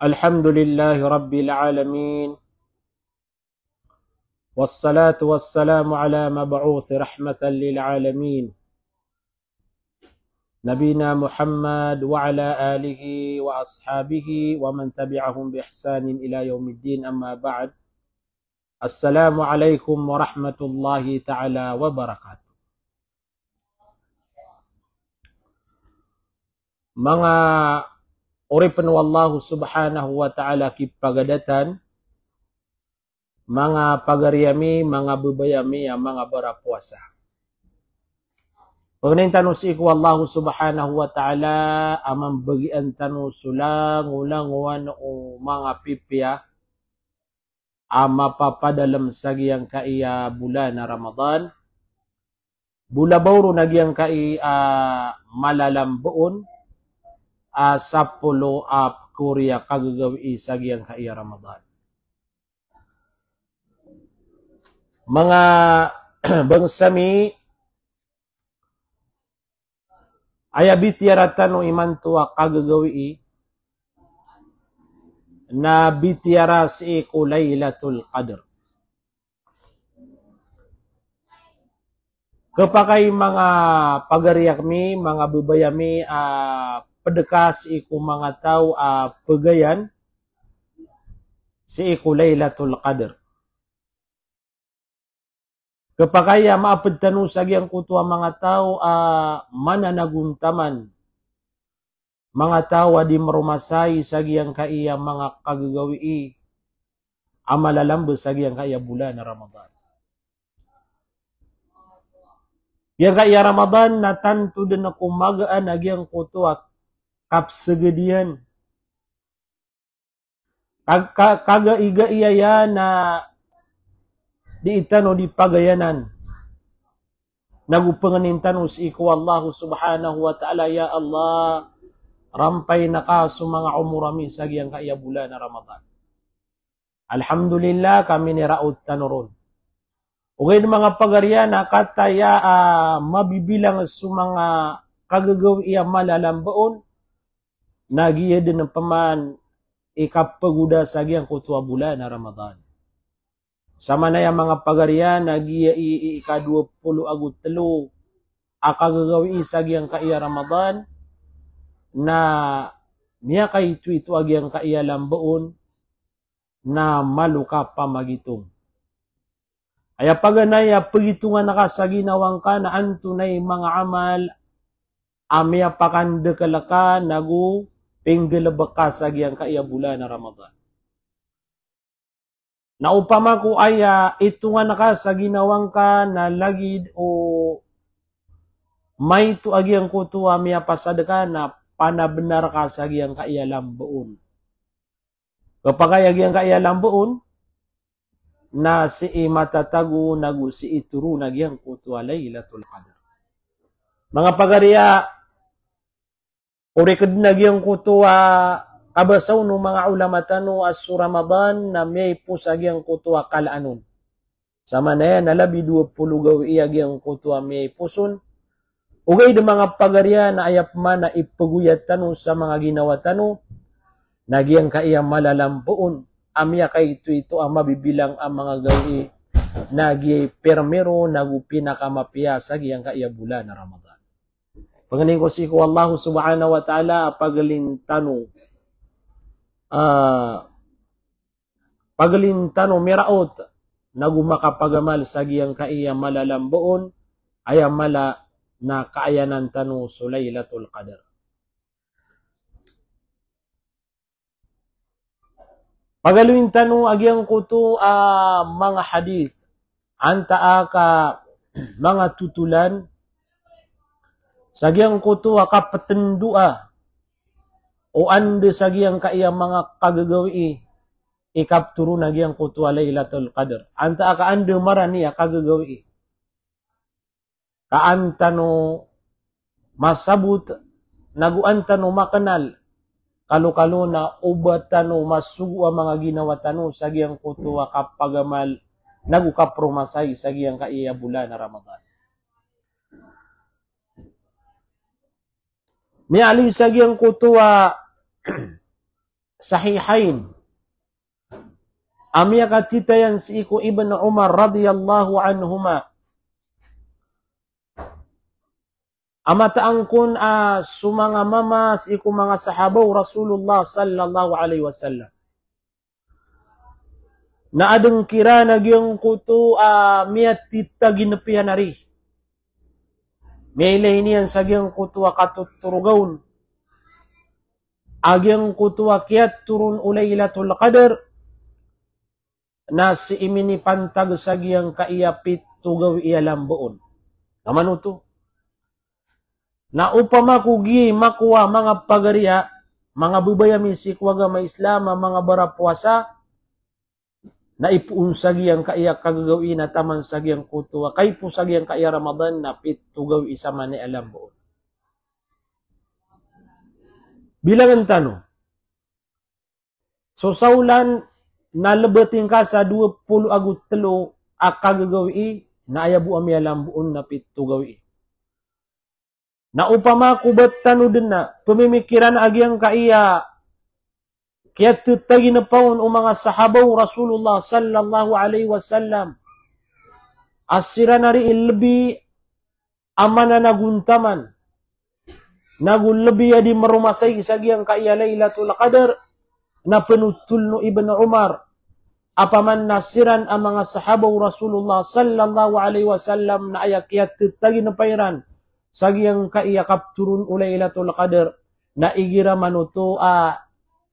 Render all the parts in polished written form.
الحمد لله رب العالمين والصلاة والسلام على مبعوث رحمة للعالمين نبينا محمد وعلى آله وأصحابه ومن تبعهم بإحسان إلى يوم الدين أما بعد السلام عليكم ورحمة الله تعالى وبركاته. Mga uripan wallahu subhanahu wa ta'ala kipagadatan, mga pagariyami, mga bubayami, mga barapuasa. Pagnain tanong si iku wallahu subhanahu wa ta'ala, amang bagian tanong sulang, ulang, o mga pipya, mapapadalam sagiyang kaiya bulan na Ramadan, bulabawro nagyang kaiya malalambuon, sa pulo Korea kagagawi sagiyang kaiya Ramadan. Mga bangsami ayabitiaratan no imantua kagagawi na bitiara si iku Laylatul Qadr. Kapakay mga pagariyakmi, mga bubayami, pedekas iku mga tao pegayan si iku Laylatul Qadr. Kapag maapad tanu sagyang kutua mga tao mananaguntaman, mga tao di marumasay sagyang kaiya mga kagagawi malalambo sagyang kaiya bulan na Ramadan. Yang kaiya Ramadan natanto din ako magaan agyang kutua kapsagadian. Kagaiga iya na di itano di pagayanan. Nagupanganin tanong si iku Allah subhanahu wa ta'ala, ya Allah, rampay na ka sa mga umurami sa giyang kaya bulan na Ramadan. Alhamdulillah kami ni raot tanoron. Ugay mga pagarya na kataya mabibilang sa mga kagagawi malalambaon, nagiya din ng paman ikapaguda sa giyang kutua bulan na Ramadan. Sama na yung mga pagarian, nagiya ika-20 agut telo, akagagawi sa giyang kaiya Ramadan, na niya kay ito agyang kaiya lambaon, na maluka pa magitong. Aya paganaya, pagitungan na ka sa ginawang ka, na antunay mga amal, amya pakandekalaka, nagu, pinggalabak ka sa giyang kaiya bulan na Ramadan. Naupama ko aya ito nga naka sa ginawang ka na lagid o may tuagyang kutuwa miya pasad ka na panabenar ka sa giyang kaiyalambuon. Kapag agyang kaiyalambuon na si matatago nagu si ituro nagyang kutuwa Laylatul Qadr. Mga pagariya, kurikad nagyang kutuwa kabasaw no mga ulama tano as Ramadan na may pusagyang kutua kalaanon. Sama na yan, nalabi 20 gawi agyang kutua may puson. Ugay de mga pagarya na ayap man na ipaguyat tano sa mga ginawa tano, nagyang kaiya malalampuon. Amya kay ito ang mabibilang ang mga gawi nagyay permero pinakamapiya sa giyang kaiya bulan na Ramadan. Pangaling ko si ko Allah subhanahu wa ta'ala pagalintano pagalintano miraot nagumakapagamal sa giyang kaiya malalambuon ayam mala na kaayanan tano sa Laylatul Qadr. Pagaluin tano agyang kuto mga hadith anta ka mga tutulan sa giyang kuto kapatendua o ande sa giyang kaiya mga kagagawi ikapturo na giyang kutua Laylatul Qadr. Anta ka ande maraniya kagagawi. Kaanta no masabot, naguanta no makanal, kalukalo na ubat tano masugo ang mga ginawa tano sa giyang kutua kapagamal nagukapromasay sa giyang kaiya bulan na Ramadan. Miali sa giyang kutua sahihain. Amya katitayan si iku Ibn Umar radhiyallahu anhuma. Amata angkun sumanga mama si iku mga sahabaw Rasulullah sallallahu alaihi wasallam. Na adeng kira nagyang kutu miyat tita ginapian ari. May iniyan sagyang kutu katuturugaun. Agyang kutu kiat turun ulaylatul qadar. Na si imini pantag sagyang kaiyapit tugaw iyalamboon. Naman ito. Na upama kugi makuha mga pagariya, mga bubayami si kuwaga may Islam, mga barapuasa, na ipuun sagyang kaiya kagagawin na taman sagyang kutuwa. Kay po sagyang kaiya Ramadan na pit tugaw isa man ni alamboon. Bilangan tanong. So saulan, nalabating ka sa 20 agut telo akagagawi na ayabu ami alambuon na pitugawi. Na upama kubat tano din na pamimikiran agyang kaiya kaya tutagi na paun o mga sahabaw Rasulullah sallallahu alaihi wasallam asira na rin ilbi amana naguntaman nagulabi adi marumasay isagyang kaiya Laylatul Qadar na penutul no Ibn Umar apaman nasiran ang mga sahabaw Rasulullah sallallahu alaihi wasallam na ayakyat tutagi na pairan sagyang kaiyakap turun Laylatul Qadar na igira manuto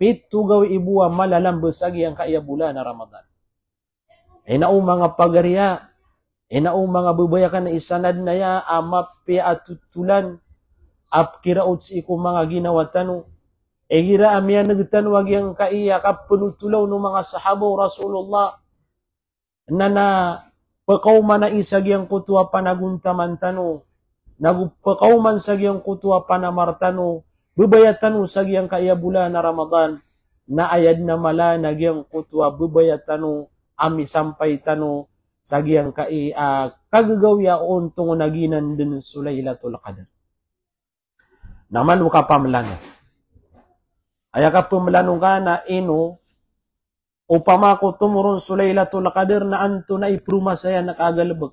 pitugaw ibuwa malalambos sagyang kaiya bulan na Ramadan. Inao mga pagariya, inao mga bubayakan na isanad na ya amapya at tutulan ap kiraot si iku mga ginawa tano. Gira amya nagtanwag yang kaiya kapunutulaw ng mga sahabaw Rasulullah na pagkauman na isagyang kutwa panaguntaman tano. Nagpakauman sagyang kutwa panamartano. Bubayatano sagyang kaiya bulan na Ramadan na ayad na mala nagyang kutwa bubayatano ami sampay tano sagyang kagagawya on tungo naginan din Laylatul Qadar. Naman ka pamlano. Aya ka pamlano ka na ino upama ko tumuron Laylatul Qadar na anto na ipruma saya nakagalabag.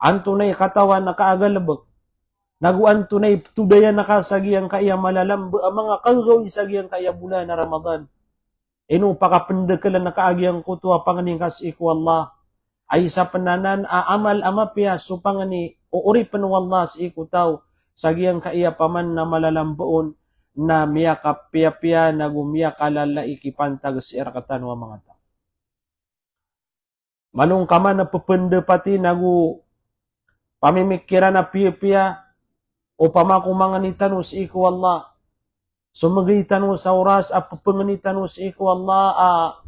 Anto na katawan nakaagalabag. Naguan tunay tudaya nakasagyang kaya malalambo ang mga kagawin sagyang kaya bulan na Ramadan. Ino pakapendekalan nakaagyang kutwa panganing kasiku Allah. Ay sa penanan amal amapya so pangani uuri panwallah si ikutaw sagyang kaya paman na malalamboon na miyakap pia nagumiyakala ikipantag si erakatan wa mga tao. Manong kaman na pupende pati nagu pamimikiran na pia upama kung mga nitano si iku Allah. Sumagitano sa oras at panganitano si iku Allah.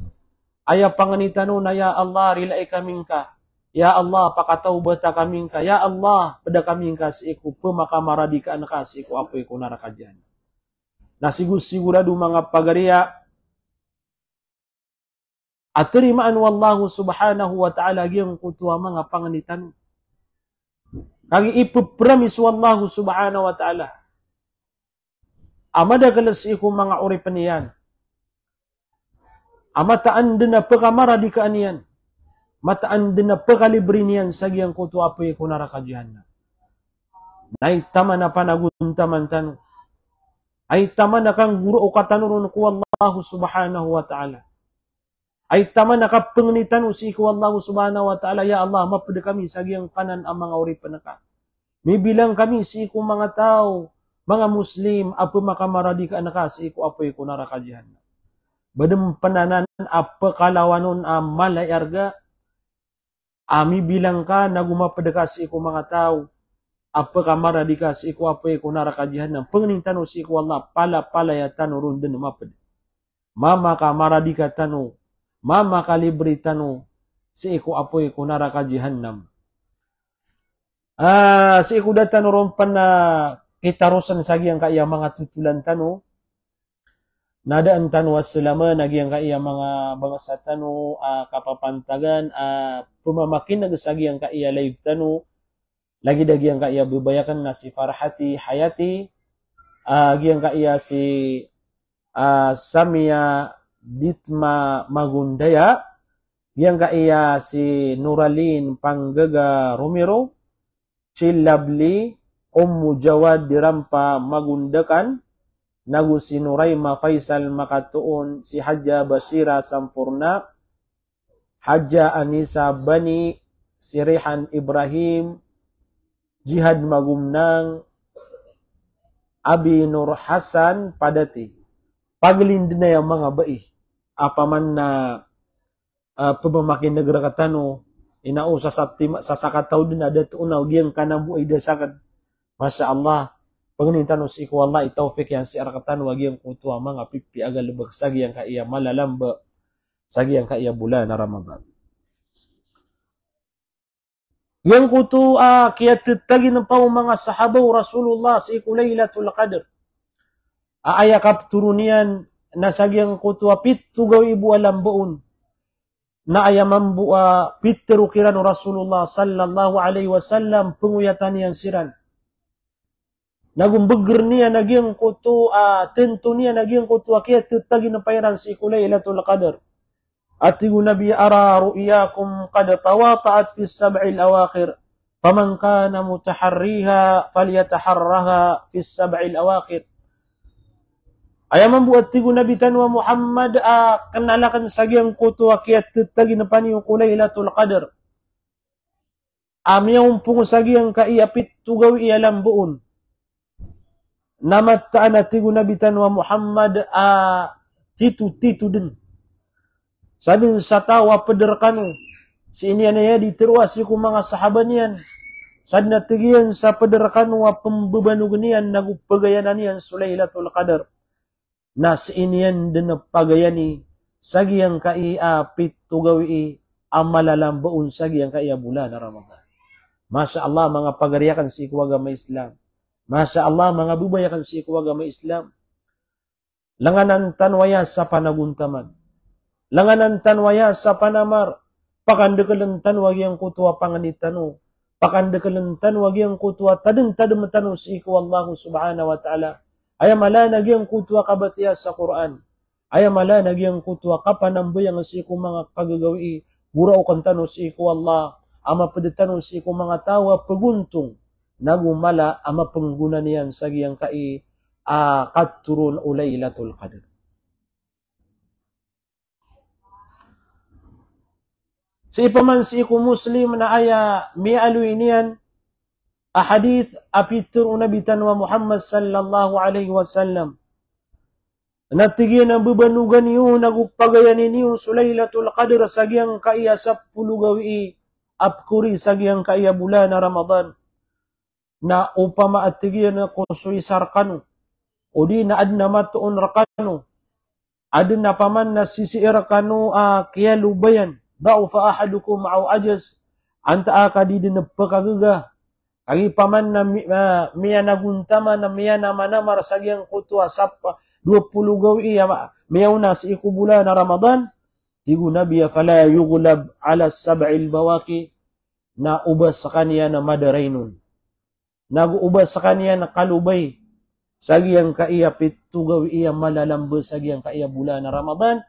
Aya panganitano na ya Allah rilay kaming ka. Ya Allah pakataw bata kaming ka. Ya Allah pada kaming ka si iku pumakamaradikaan ka si iku apoy ko narakadyan. Nasigur-sigurado mga pagariya at terimaan wallahu subhanahu wa ta'ala giyang kutuwa mga panganitano. Kagi ipupramis wallahu subhanahu wa ta'ala. Amadagalas iku mga uripan niyan. Amataan din na pagkamaradikaan niyan. Mataan din na pagkalibri niyan sa giyang kutu apoy ko narakadyahan na. Naitama na panaguntaman tano. Ay tama na kang guro o katanurun ko wallahu subhanahu wa ta'ala. Ay tama na kapanganitan o si iku Allah subhanahu wa ta'ala, ya Allah, mapada kami sa giyang kanan ang mga uripan na ka. May bilang kami si iku mga tao, mga Muslim, apo makamaradi ka na ka, si iku apoy ko narakadyahan. Badam pananan, apa kalawanon malayarga, ami bilang ka, nagumapada ka si iku mga tao, apa kamaradi ka, si iku apoy ko narakadyahan. Panganintan o si iku Allah, pala-palaya tano ron din mapada. Mama kamaradi ka tano, mama kalibri tano si iku apoy ko naraka jahannam. Si iku datan rompan na kitarusan sagyang kaya mga tutulan tano. Nadaan tano wassalama nagyang kaya mga bangsa tano kapapantagan pumamakin nagasagyang kaya live tano. Lagi dagyang kaya bubayakan na si Farhati Hayati. Gyang kaya si Samia Ditma Magundaya, yang kaya si Nuralin Panggaga Romero, Chilabli, Jawad Dirampa Magundakan, nagu si Nuraima Faisal Makatuon, si Haja Bashira Sampurna, Haja Anisa Bani, si Rehan Ibrahim, Jihad Magumnang, Abi Nur Hasan Padati. Paglindin na yung mga bai. Apaman na pamamakin negara katano, inausa sa sakataw din na datunaw, giyang kanabu ay dasakan. Masya Allah, pagnintan si iku Allah, itawfik yan si arakatan, wag yung kutuwa mga pipi agalubag, sagi yang kaiya malalamba, sagi yang kaiya bulan na Ramadan. Yang kutu kaya titagin ng pao mga sahabaw Rasulullah si iku Laylatul Qadr. Ayakap turunian na sagyang kutu pitu gaw ibu alam baon. Na ayamam bua pitru kirano Rasulullah sallallahu alaihi wasallam penguyatan yang siran. Nagumbagir niya nagyang kutu tento niya nagyang kutu kaya titagin ng pairan si iku Laylatul Qadr. At tigu Nabi ara ru'iyakum qad tawata'at fi sab'il awakhir faman kana mutaharriha falyataharraha fi sab'il awakhir. Ayam membuat tigu Nabi tanwa Muhammad kenalakan sagyang kutu akiyat titagi na paniyo Laylatul Qadr. Amiyong pung sagyang kaiyapit tugaw iyalam buon. Namattaan na tigu Nabi tanwa Muhammad titu din. Sabing sa tawa pederkano, si ini anaya diterwasi ko mga sahaban yan. Sad natigiyan sa pederkano wa pembebanugan yan, nagupagayanan yan Laylatul Qadr. Na si ini yan din na pagayani, sagiyang kaia pitugawi amalalambaon sagiyang kaia bulan na Ramadan. Masya Allah mga pagariyakan si ikwaga may Islam. Masya Allah mga bubayakan si ikwaga may Islam. Langanan tanwaya sa panaguntaman. Langanan tanwaya sa panamar, pakandekalan tanwag yang kutua panganitano, pakandekalan tanwag yang kutua tadeng matano si iku Allah subhanahu wa ta'ala. Ayamala nagyang kutua kabatiya sa Quran. Ayamala nagyang kutua kapanambayang si iku mga kagagawi, burao kantano si iku Allah, ama padetano si iku mga tawa paguntong, nagumala ama pengguna niyan sa giyang kai katurun Laylatul Qadr. Si ipaman si iku Muslim na aya mialuin niyan ahadith apitur unabitan wa Muhammad sallallahu alaihi wasallam. Natigyan ang bebanugan niyo nagupagayanin niyo Laylatul Qadr sagyang kaiya 10 gawi apkuri sagyang kaiya bulan na Ramadan. Na upama atigyan na kusuy sarkano o di na adna matuon rakano adin na paman na sisiir kano kaya lubayan. Ba'ufa ahadukum au ajas anta akadi din pagkagaga kagi paman na miya naguntama na miya namanamar sagyang kutwa sapa 20 gawi miyaw na si ikubula na Ramadan tigu nabiya fala yughlab ala sab'il bawaki na ubas sa kaniya na madaraynun naguubas sa kaniya na kalubay sagyang kaiya pitu gawi iya malalambo sagyang kaiya bula na Ramadan.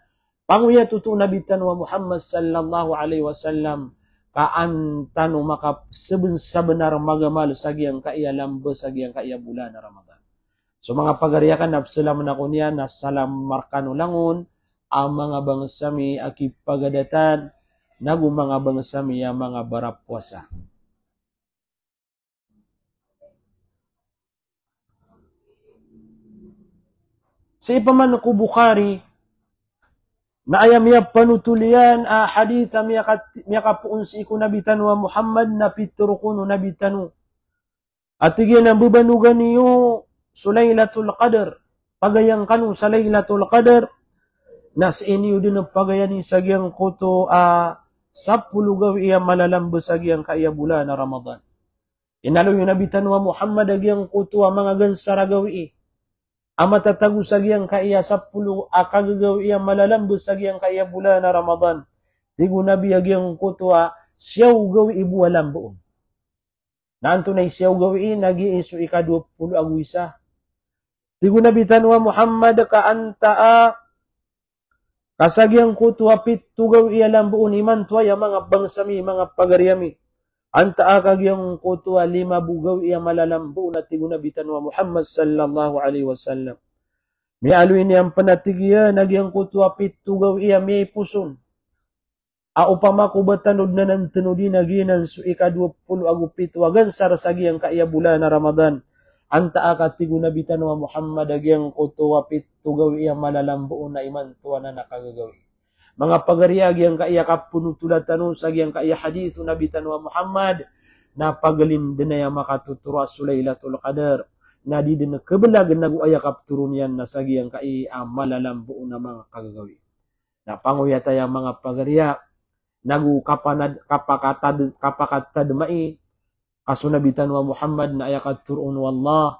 Panguya tutu Nabi tanwa Muhammad sallallahu alaihi wasallam kaan tanu maka sebenar magamal sagyang kaiya lambe sagyang kaiya bulan na Ramadan. So mga pagariyakan napsalam na kunya na salam markano langon ang mga bangsami aki pagadatan nagu mga bangsami ya mga barapwasa. Sa ipaman ko Bukhari na ayam ya panutulian hadith miya kapuun si iku Nabi tanwa Muhammad na pitrukuno Nabi tanu. At igyan ang bubanugan niyo Laylatul Qadr. Pagayang kanu sa Laylatul Qadr na sa inyo din ang pagayani sa giyang kuto 10 gawi iya malalambo sa giyang kaya bulan na Ramadan. Inalo yung Nabi tanwa Muhammad agiyang kuto mga gansara gawi ama tatagu sagyang kaiya 10 akagagaw iya malalambo sagyang kaiya bulan na Ramadan. Tigu Nabi agyang kutwa siyaw gawi ibu alamboon. Nanto na siyaw gawi nagi isu ika 20 agwisa. Ti gunabitan wa Muhammad ka antaa kasagyang kutuwa pitugaw iyalang buon iman tuwa ya mga bangsami, mga pagaryami. Antaa kagyang kutuwa 5 bugaw iya malalambu na ti gunabitan wa Muhammad sallallahu alaihi wasallam. May aluin niyang panatigya nagyang kutuwa pitugaw iya may puson. Upamakubatanod na ng tinudi na ginan su ika-20 agupit wagan sarasagyang kaiyabula na Ramadan. Anta akatigo na bitan wa Muhammad agyang kutuwa pitugaw iya malalambuon na iman tuwa na nakagagawi. Mga pagariag yang kaiya kapunutulatan sa yang kaiya hadithu na bitan wa Muhammad na pagalim din na makatuturo Sulailatul Qadar na di din kebelag nagu-aya kapturun yan na sa yang kaiya malalambuon na mga kagagawi. Na panguyata yung mga pagariag nagu kapakatad mai kasunabitan wa Muhammad na ayakat turun wallah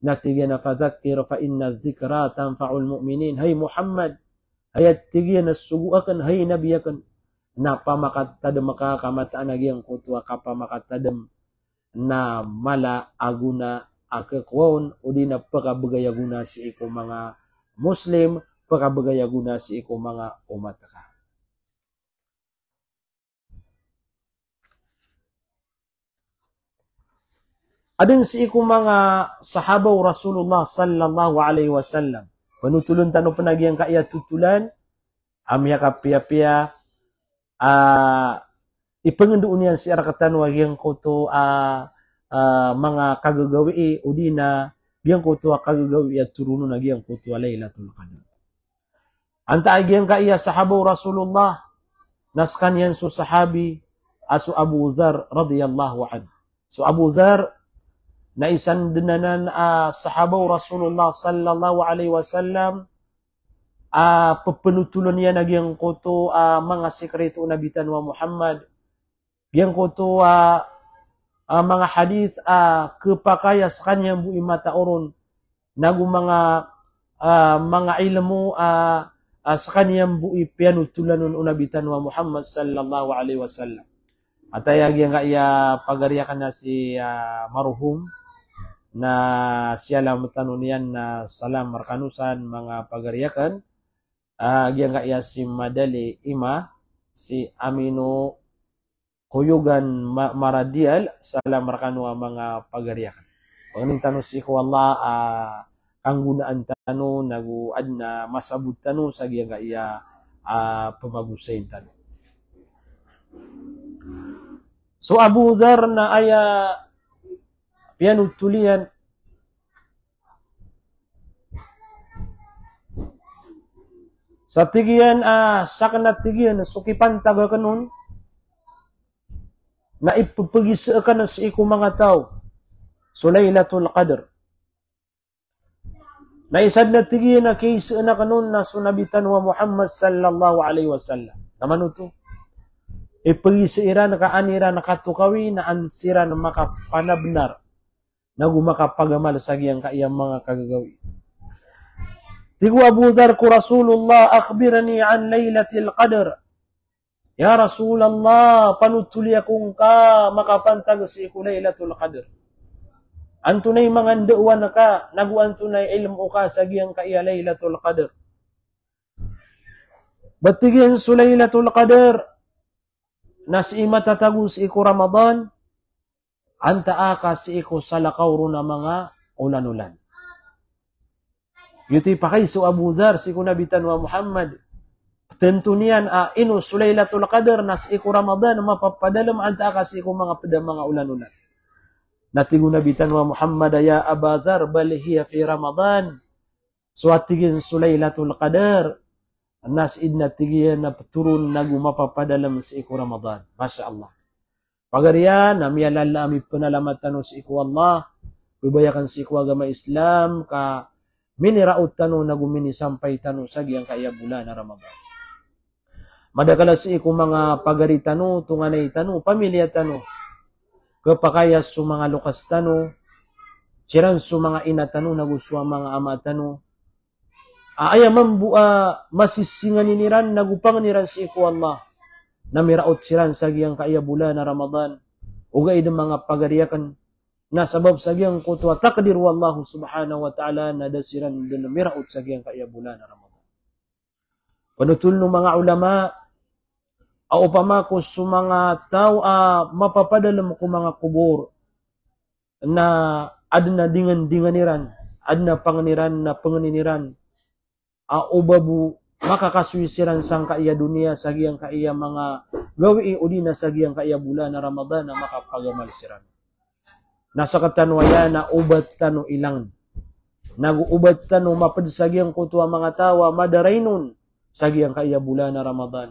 natigyan na fadhakir fa inna dzikra tanfa'ul mu'minin. Hay Muhammad ayat tigyan na suguakan hay nabiyakan na pamakatadam makakamataan nagyang kutwa kapamakatadam na mala aguna akakwon o di na pagabagayaguna si iko mga Muslim, pagabagayaguna si iko mga umat ka. Adun si iku mga sahabaw Rasulullah sallallahu alaihi wasallam. Panutulun tano panagyang kaya tutulan, amya kapia-pia, ipangandoon yan si arakatan wagyang koto mga kagagawi udina, biyang koto kagagawi at turuno na gyang koto Laylatul Qadr. Anta agyang kaya sahabaw Rasulullah, naskan yan so sahabi, aso Abu Dhar radiyallahu anhu. So Abu Dhar, na isang dinanan sahabaw Rasulullah sallallahu alaihi wasallam papanutulon niya nagyang koto mga sekreto na bitan wa Muhammad yang koto mga hadith kepakaya sa kanyang bui mataoron nagu mga ilmu sa kanyang bui pianutulanon unabitan wa Muhammad sallallahu alaihi wasallam. Atayag yang kaya pagariakan na si maruhum na siya lang tanunian na salam markanusan mga pagariakan yang kaya si Madali Ima si Amino Kuyugan Maradial salam markanu mga pagariakan. Pagning tanong si ko Allah kanggunaan tano naguad na masabut tano sa yang kaya pamagusain tano. So Abu Dhar na aya pianutulian sa tigian sakanat tigian sukipan taga kanun na ipapagisaakan sa iku mga tao so Laylatul Qadr na isad na tigian na kaysa na kanun na sunabitan wa Muhammad sallallahu alaihi wasallam naman ito ipagisira na kaanira na katukawi na ansira na makapanabnar na gumakapagamal sa giyang kaiyang mga kagagawi. Tigu Abu Dhar ku Rasulullah akhbirani an Laylatil Qadr. Ya Rasulullah panutuli akong ka makapantag si iku Laylatul Qadr. Antunay mga nduwan ka naguantunay ilmu ka sa giyang kaiya Laylatul Qadr. Batigyan su Laylatul Qadr nas imatatago si iku Ramadan anta aka si iko salakawro na mga ulan-ulan. Yuti pakay so Abu Dhar si kunabitan wa Muhammad. Tentu niyan ino Laylatul Qadr nas iko Ramadan mapapadalam anta aka si iko mga pada mga ulan-ulan. Natigo nabitan wa Muhammad ya Abu Dhar bal hiya fi Ramadan. So atigin Laylatul Qadr nas idna tigiyan na turun nagu mapapadalam si iko Ramadan. Masya Allah. Pagarian, namiyalala ami penalamatan si iku Allah, bibayakan si iku agama Islam, ka miniraut tano nagumini sampay tano sa giyang kaya bulan na Ramadan. Madakala si iku mga pagari tano, tunganay tano, pamilya tano, kapakayas su mga lukas tano, siran su mga ina tano, naguswa mga ama tano, ayaman masisingan niniran, nagupang niran si iku Allah, na miraot siran sa giyang kaya bulan na Ramadan ugay ng mga pagariakan na sabab sagyang kutwa takdir wallahu subhanahu wa ta'ala na dasiran din miraut sagyang kaya bulan na Ramadan. Panutul no mga ulama o upama ko sa mga tao mapapadalam ko mga kubor na adna dinganiran, adna panganiran na panganiniran ubabu makakaswisiran sang kaya dunia sagyang kaya mga gawi udina sagyang kaya bulan na Ramadan na makapagamalsiran. Nasa katanwaya na ubat tano ilang. Nag-ubat tano mapadsagyang kutuwa mga tawa madaraynon sagyang kaya bulan na Ramadan.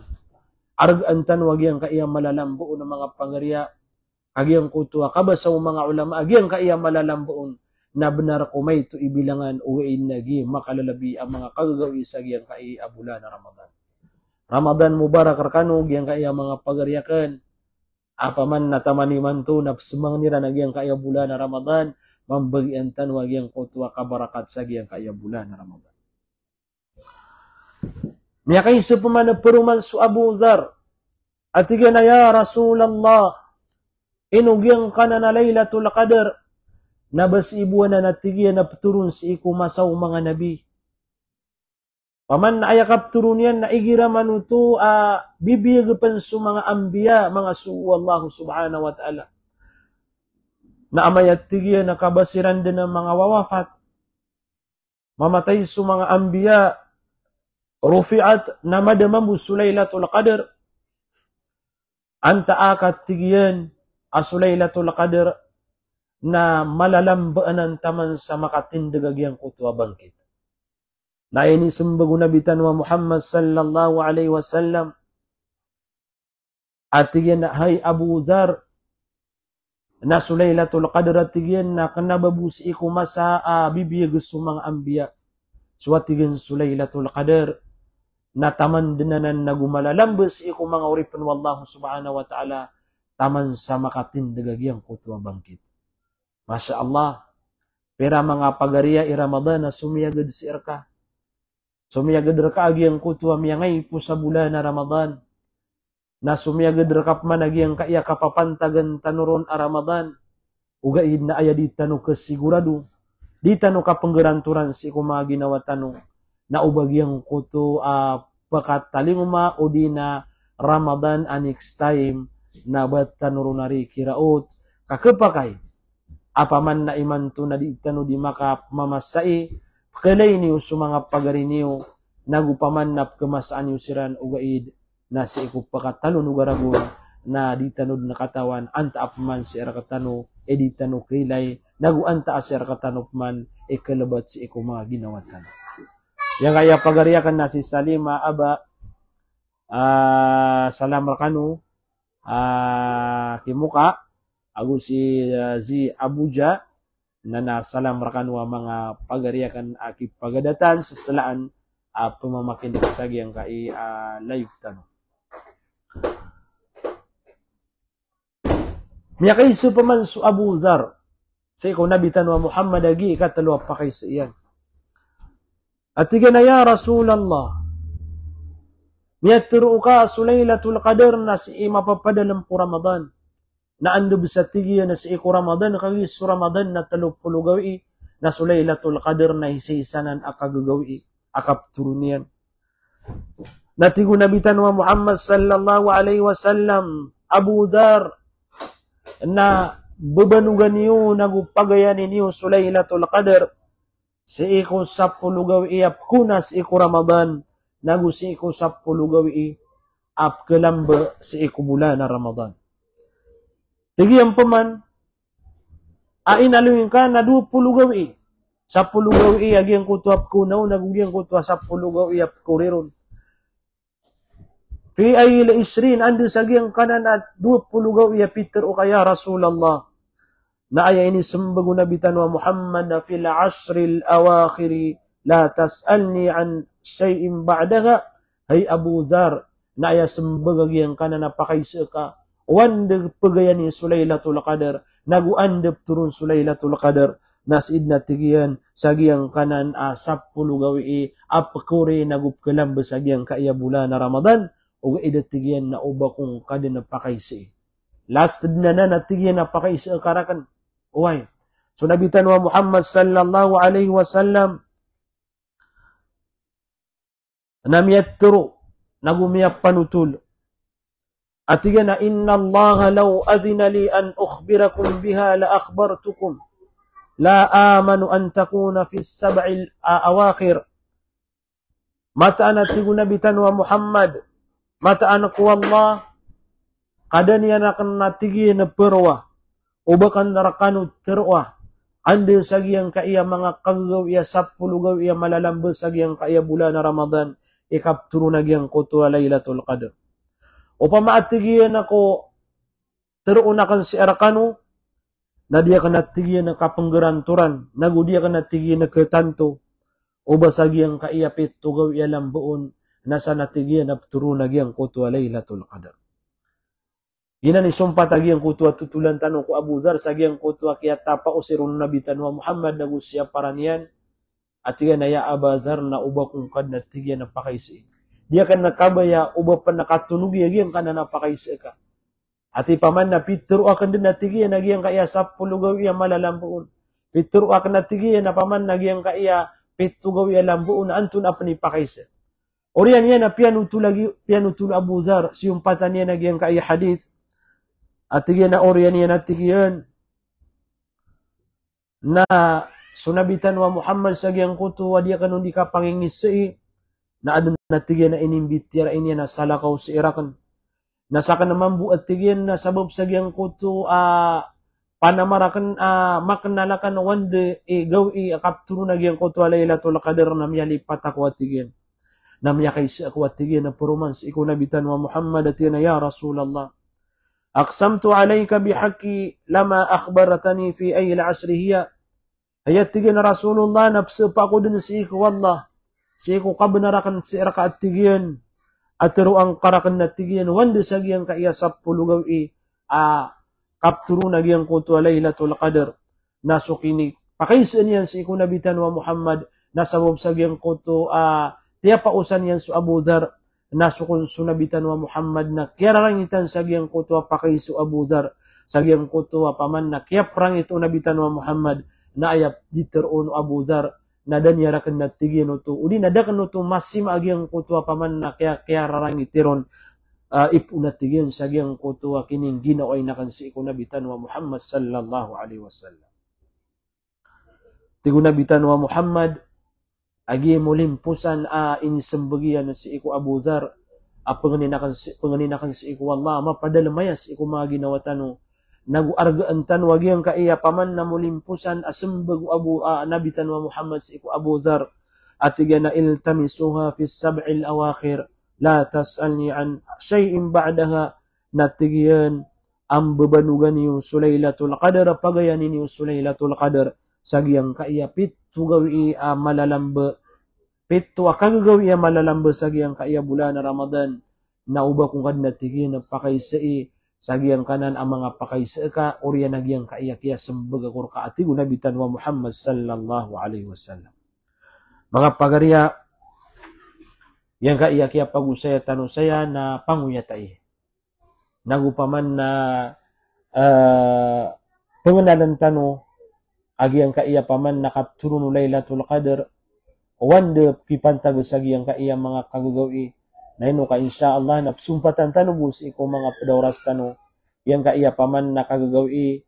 Argaan tanwag yang kaya malalambuon ng mga pangarya. Agyang kutuwa kabasaw mga ulama. Agyang kaya malalambuon na benar kumay to ibilangan uwain nagi makalalabi ang mga kagagawi sagyang kaya bulan na Ramadan. Ramadan Mubarak karkano yang kaya mga pagaryakan. Apaman natamani man to na semang nira nagyang kaya bulan na Ramadan, mambagian tanwag yang kutwa kabarakat sa gyang kaya bulan na Ramadan. Niya kayo sa pamana peruman su Abu Dhar, at na ya Rasulallah, inugyang ka na Laylatul Qadr, nabas ibuan na natigyan na paturun si iku masaw mga nabi. Paman na ayakap turun yan na igira manuto bibiyagapan su mga ambiya, mga su Allah subhanahu wa ta'ala. Na amayat tigyan na kabasiran din ng mga wawafat. Mamatay su mga ambiya, rufiat na madamamu su Laylatul Qadr. Anta akat tigyan su Laylatul Qadr na malalambaan ang taman sa makatindigagyang kutwa bangkit. Na ini sembagu Nabi Tanwa Muhammad sallallahu alaihi wasallam atigen hay Abu Dhar na Laylatul Qadr atigen na kanababusi iku masa bibiyag mga ambiya suwatigen Laylatul Qadr na taman dinanan nagumalalambes iku mga uripan wallahu subhanahu wa ta'ala taman sa makatindigagyang kutwa bangkit. Masya Allah, pera mga pagariya i Ramadan na sumiyagad si irka. Sumiyagad ka agyang kutwa miyangay po sa bulan na Ramadan. Na sumiyagad kap man agyang kaya kapapantagan tanuron a Ramadan. Ugaid na aya di tanu kasigurado. Di tanu kapanggeranturan si mga ginawa tanu. Na ubagyang kuto pakatalinguma o di na Ramadan next time na bat tanurunari kiraot. Kakapakay. Apaman na imanto na di tanu di makapmamasai. Kalay niyo sa mga pagari niyo, nagupaman na kemasaan niyo siran ugaid, na si iku pakatalon ugaragon, na di tanod na katawan, anta apman si arakatano, di tano kilay, naguanta si arakatano man, kalabat si iku mga ginawatan. Yang kaya pagariakan na si Salima Aba, salam rakano, kimuka, ago si Zi Abuja, na nasalam rakanwa mga pagariakan aki pagadatan sa salaan pamamakinig sa giyang kai live tanong. Miya kay supaman su Abu Dhar sa ikaw nabitan wa Muhammad agi ikatalwa pa kay sa iyan. At tiga na ya Rasulallah, miya turo ka su Laylatul Qadr na si mapapadalam po Ramadan. Na ando sa tigya na sa iku Ramadan, kagi su Ramadan na 30 gawi, na su Laylatul Qadr na hisa-hisanan akagagawi, akap turunian. Natigo nabitan wa Muhammad sallallahu alaihi wasallam, Abu Dhar, na bebanugan niyo, nagupagayanin niyo su Laylatul Qadr, sa iku 10 gawi, ap kunas iku Ramadan, nagu sa iku 10 gawi, ap kalamba sa iku bulan na Ramadan. Tigiyang paman, inaluin ka na 20 gawi. 10 gawi, agyang kutuap kunaw, nagugyang kutuap 10 gawi, ap kuriron. Fi ayila isrin, ando sa agyang kanan at 20 gawi, Peter o kaya Rasulallah. Na aya ini sembago nabitan wa Muhammad na fil ashril awakhiri, la tas'alni an syai'in ba'daga, hay Abu Dhar, na aya sembago agyang kanan na pakaisa ka, wanda pagayani Laylatul Qadr, naguandap turun Laylatul Qadr, nasid na tigiyan, sagyang kanan 10 gawi, apakuri nagupkalam basagyang kaya bulan na Ramadan, o idat tigiyan na uba kung kada na pakaisi. Last na natigiyan na pakaisi karakan. Uway. So nabitan wa Muhammad sallallahu alaihi wasallam namiyatro nagumiyap panutul. Atiga na inna Allah law azina li an ukhbirakum biha la akhbartukum la amanu an takuna fi sab'il awakhir. Mataan atigu nabitan wa Muhammad mataan ko Allah kada niya nakanatigi na perwa o bakan narakanu terwa ande sagyang kaiya mga kagagaw iya 10 gaw iya malalambe sagyang kaiya bulan na Ramadan ikapturo nagyang kuto Lailatul Qadr. O pamaatigiyan ako teruuna kan si arakanu na dia kan natigiyan na kapanggeranturan nagu dia kan natigiyan na ketanto o basagyang kaiya 7 gaw iya lambuon nasa natigiyan na turo nagyang kuto Lailatul Qadr. Ina ni sumpat agyang kuto tutulan tanong ko Abu Dhar sagyang kuto kaya tapa o sirun nabitan wa Muhammad nagu siya paranian at yan ya Abu Dhar na uba kung kad natigiyan na pakaisi. Dia kan nakabaya uba pa nakatunog yagyang kana napakaisi ka. At ipaman na pitro akan din natigiyan nagyang kaya 10 gaw iya malalambuon. Pitro akan natigiyan na paman nagyang kaya 7 gaw iya lambuon antun apa ni pakaisi. Orian yan na pianutul Abu Dhar siumpatan niya nagyang kaya hadith. At yan na orian yan natigiyan na sunabitan wa Muhammad sagyang kuto wa dia kanun di ka pangingisi na adun natigyan na inimbitira inya na salakaw si Irakan. Nasaka naman buat tigyan na sabab sagyang kuto panamarakan makanalakan wande gawi kapturo nagyang kuto Lailatul Qadr namya lipat ako atigyan. Namya kaysi ako atigyan na purumans iko nabitan wa Muhammad at yan na ya Rasulallah. Aqsamtu alayka bihaqi lama akhbaratani fi ayil asri hiya. Hayat tigyan na Rasulullah napsapa ko din si iko wallah. Si iko kabenarakan si iraka at tigyan. At ang karakan na tigyan. Wanda sagyang kaya 10 gawi kapturo nagyang kuto Lailatul Qadr. Nasukini. Pakaisan yan si iko nabitan wa Muhammad. Nasabab sagyang kuto tiapausan yan su Abu Dhar. Nasukun sunabitan wa Muhammad na kiyarangitan sagyang kuto pakaisu Abu Dhar. Sagyang kuto paman na kiyaprang ito nabitan wa Muhammad. Na ayap diteron Abu Dhar na danyarakan na tigyan ito. Uli nadakan ito masim agyang kuto paman na kaya rarangitiron ipuna tigyan sagyang kuto kining ginaoy na kansi iko nabitan wa Muhammad sallallahu alaihi wasallam. Tigo nabitan wa Muhammad agi mulimpusan inisembagian na si iko Abu Dhar panganinakan si iko Allah mapadalamayas iko mga ginawatan naguargaan tan wagyang kaiya paman na mulimpusan asembag Abu nabitan wa Muhammad si iko Abu Dhar at na iltamisuha fi sab'il awakhir la tas'alni an shay'in ba'daha natigyan ang bebanugan niyo Sulailatul Qadr pagayanin niyo Sulailatul Qadr sagyang kaiya pittu gawi malalambe pittu akagagawi malalambe sagyang kaiya bulan na Ramadan na uba kung kad natigyan na pakaisai sagyang kanan ang mga pakaisa ka oriya nagyang kaiya kaya sembag ako ka atigo nabitan wa Muhammad sallallahu alaihi wasallam. Mga pagarya yang kaiya kaya pagusaya tanong saya na panguyatay nagupaman na pengenalan tanong agyang kaiya paman nakapturo no Lailatul Qadr wande kipantag sagyang kaiya mga kagagawi na ino ka insyaallah napsumpatan tanubus iko mga pedauras tano yang kaiya paman nakagagawi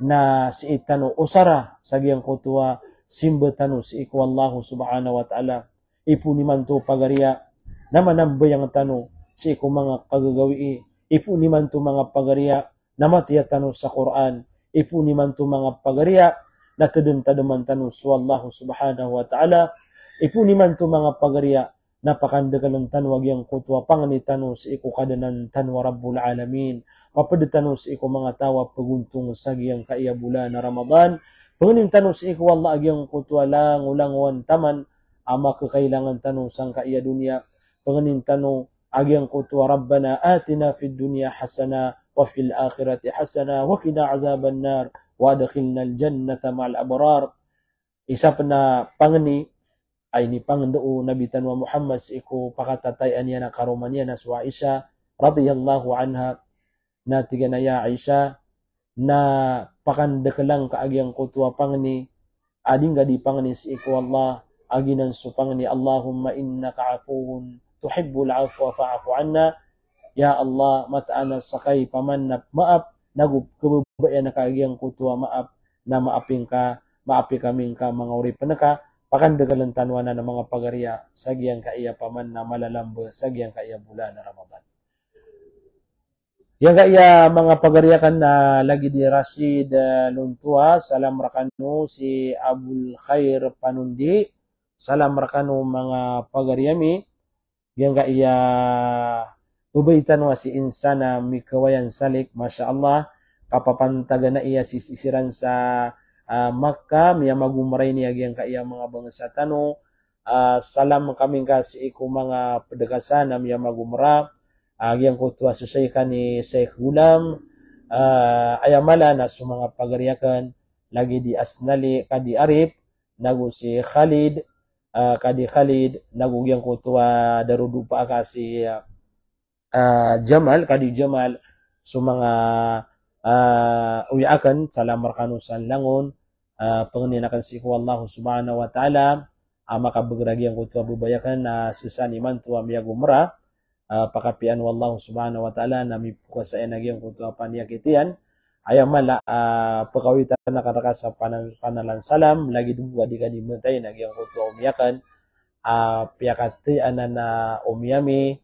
na si itano usara sagyang kutua simba tano si iko Allah subhanahu wa ta'ala ipuni man to pagarya naman nambayang tano si iko mga kagagawi ipuni man to mga pagarya namatiya tano sa Quran ipuni man to mga pagarya natadun-taduman tano sa Allah subhanahu wa ta'ala ipuni man to mga pagarya napakandagalan tanwag yang kutwa panganitano sa iko kadanan tanwa Rabbul Alamin mapadetano sa iko mga tawa paguntong sagyang kaiya bulan na Ramadan panganintano sa iko wala agyang kutwa lang ulangwan taman ama kakailangan tanong sang kaiya dunya panganintano agyang kutwa Rabbana atina fid dunya hasana wa fil akhirati hasana wa qina azaban nar wa adkhilna al jannata ma'al abrar isa pa na pangani ay ni Panginoon nabitan wa Muhammad sa iko pakatatayan niya na karuman niya na sa Aisha radiyallahu anha na tiganaya Aisha na pakan dekelang ka agyang kutua pangni ading ga di pangni si iku Allah aginan su pangni Allahumma innaka afuwun tuhibbul afwa fa'fu anna. Ya Allah mataana sakay paman na maap nagu kebabayan na kaagyang kutua maap na maapi kaming ka mga uri panaka pakan degalan tanwana ng mga pagariya sagyang kaiya paman na malalambo sagyang kaiya bulan na Ramadan. Yang kaya mga pagariya kan na lagi di Rashid Luntua, salam rakano si Abul Khair Panundi, salam rakano mga pagariyami, yang kaya bubaitan wa si insana mikawayan salik, Masya Allah, kapapantaga na iya sisiran sa Makkah, miya magumaray niya yang kaya mga bangsa tano, salam kaming kasi iku mga pedekasan na miya magumara, yang kutua sa Syekhan ni Syekh Gulam ayamala na sa mga pagariyakan lagi di Asnali kadi Arif nagu si Khalid kadi Khalid nagu yang kutua darudupa ka si Jamal kadi Jamal sa mga uyakan salam markanusan langon panginakan si Allah subhanahu wa ta'ala makabagragi yang kutua bubayakan na sisani mantua miyagumra pakapian wallahu subhanahu wa ta'ala nami pukuasa enagiyang kutua paniyakitian ayamala pakawitan na karaka sa panalan salam lagi dua di kadi mentay nagyang kutua umiyakan piyakati na umiyami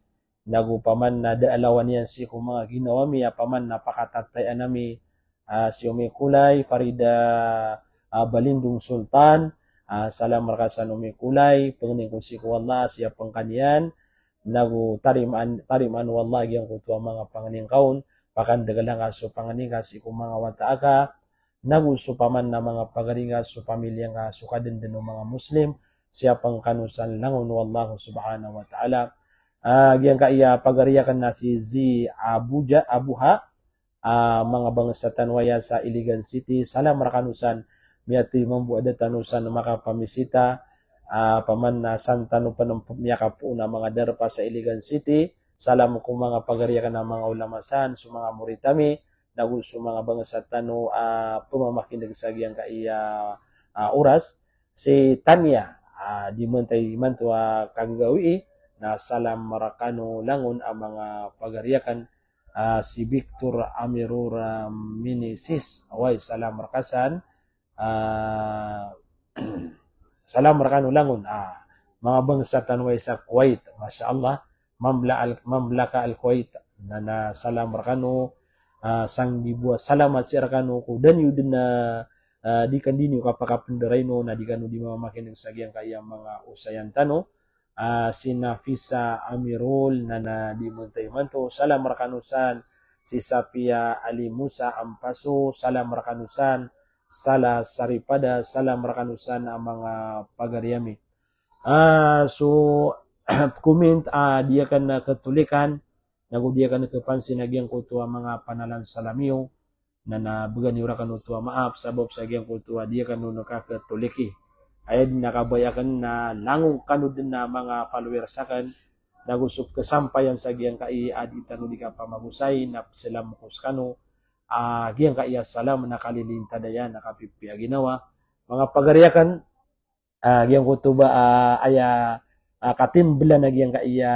nagupaman na daalawan yan si kung mga ginawami paman na pakatatay anami si Umi Kulay Farida Balindung Sultan salam markasan Umi Kulay pengening kun si Allah siya pangkanian nagu tariman wallahi yang kutua mga panganing kaun pakan dagalang aso panganing kasi kung mga wataaka nagu supaman na mga pagaringa su pamilya nga sukaden den mga muslim siapang kanusan langon wallahu subhanahu wa ta'ala yang kaya pagariyakan na si Z Abuha mga bangsa tanwaya sa Iligan City salam rakanusan miyati mambuada tanusan makapamisita paman na santano pa ng pumiyakap po na mga darpa sa Iligan City. Salam ko mga pagariyakan ng mga ulamasan, sa mga muritami, na gusto mga bangsa tano pumamakinig sa giyang kaiya oras. Si Tanya, di mantay manto kagagawi, na salam marakano langon ang mga pagariyakan. Si Victor Amirura Minisis, away salam marakasan. Salam rakano langon mga bangsa tanway sa Kuwait Masya Allah mamlaka al Kuwait na salam rakano sang dibuat salamat si rakano ko dan yun na di kandini kapakapenderay no na di kanu di mamakin ng sagyang kaya mga usayan tano si Nafisa Amirul na di muntay manto salam rakanusan si Sapia Ali Musa Ampaso salam rakanusan Sala Saripada salam rakanusan ang mga pagariyami. So comment dia kan ketulikan nagu dia kan kepansin nagyang kutua mga panalan salamiyo na bagani urakan utua maaf sabab sa gyang kutua dia kan nuno ka ketuliki. Ay nakabayakan na langong kanu din na mga followers sakan nagusup kesampayan sa gyang kai adi tanu di ka pamagusay na sila mukus kanu giyang kaiya salam nakalilinta daya nakapipia ginawa mga pagariyakan giyang kutuba aya katimbla na giyang kaiya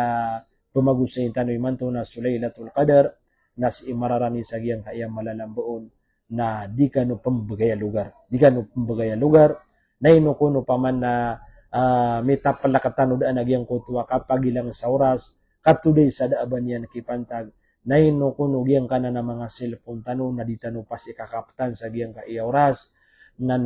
pumagusay tanoy manto na Sulailatul Qadar na si imararani sa giyang kaiya malalamboon na di kanu pambagaya lugar na inukuno paman na mitapalakatano daan na giyang kutuwa kapag ilang sa oras katuday sa daaban yan nakipantag na inukuno giyang kana na mga cellphone tano na di tano pas ikakaptan sa giyang kaiya oras na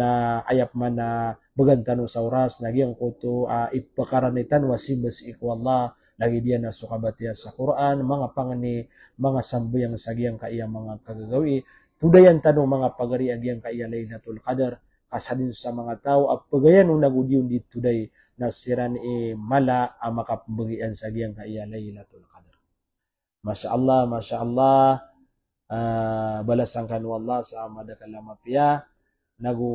ayap man na bagantano sa oras na giyang kuto ipakaranitan wasibas iku Allah lagi dia na sukabatiya sa Quran mga pangani mga sambayang sa giyang kaiya mga kagagawi tudayan tano mga pagari agiyang kaiya Lailatul Qadar kasadin sa mga tao at pagayan nung nagudiyon di tuday na siran mala makapambagian sa giyang kaiya Lailatul Qadar. Masya Allah, balasan kanu Allah sa madakalamapya, nagu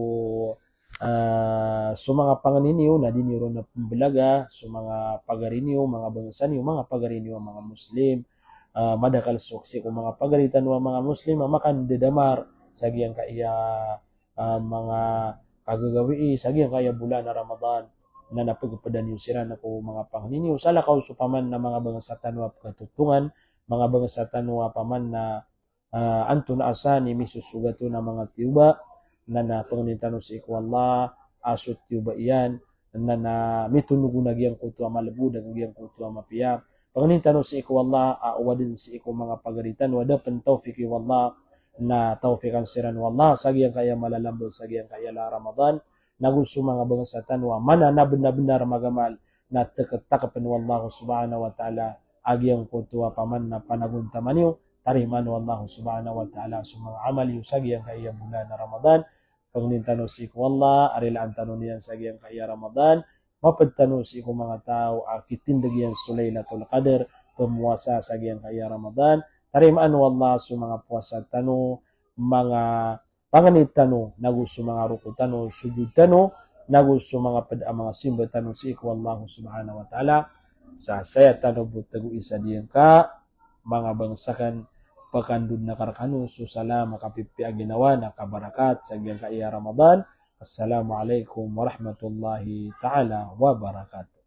sa mga panganinyo na diniro na pambalaga, sa mga pagarinyo, mga bangsanyo, mga pagarinyo, mga Muslim, madakal suksi kung mga pagaritan ng mga Muslim, makan dedamar, sagiang kaya mga kagagawi sagiang kaya bulan na Ramadan na napagpadan yung siran ako mga pangniniw sala ka usupaman na mga bangasatan wa katutungan mga bangasatan wa paman na anto na asa ni misusugato na mga tiuba na pangnintano sa iku Allah asot tiuba iyan na mitunugo na giyang kuto malabu na giyang kuto mapiya pangnintano sa iku Allah awadin sa iku mga pagaritan wada pen tawfiq wallah na tawfiqan siran wallah sagiyang kaya malalambol sagiyang kaya la Ramadan nagusto mga bangasatan wa mana na benar-benar magamal na takapan wallahu subhanahu wa ta'ala agyang kutuwa paman na panaguntaman niyo tariman wallahu subhanahu wa ta'ala sa mga amal yung sagyang kaya bulan na Ramadan pangnintano si wallah arilaan tanon niyan sagyang kaya Ramadan mapadtano si ko mga tao kitindagyan Laylatul Qadr pumuasa sagyang kaya Ramadan tariman wallah sa mga puasa tano mga panganit tano nagusto mga ruko tano sujud tano nagusto mga mga simba tano si iku Allah subhanahu wa ta'ala sa saya tano butagu isa diyan ka mga bangsakan pakandun na karakano so sala makapipi ang ginawa na kabarakat sa kaya Ramadan. Assalamualaikum warahmatullahi ta'ala wabarakatuh.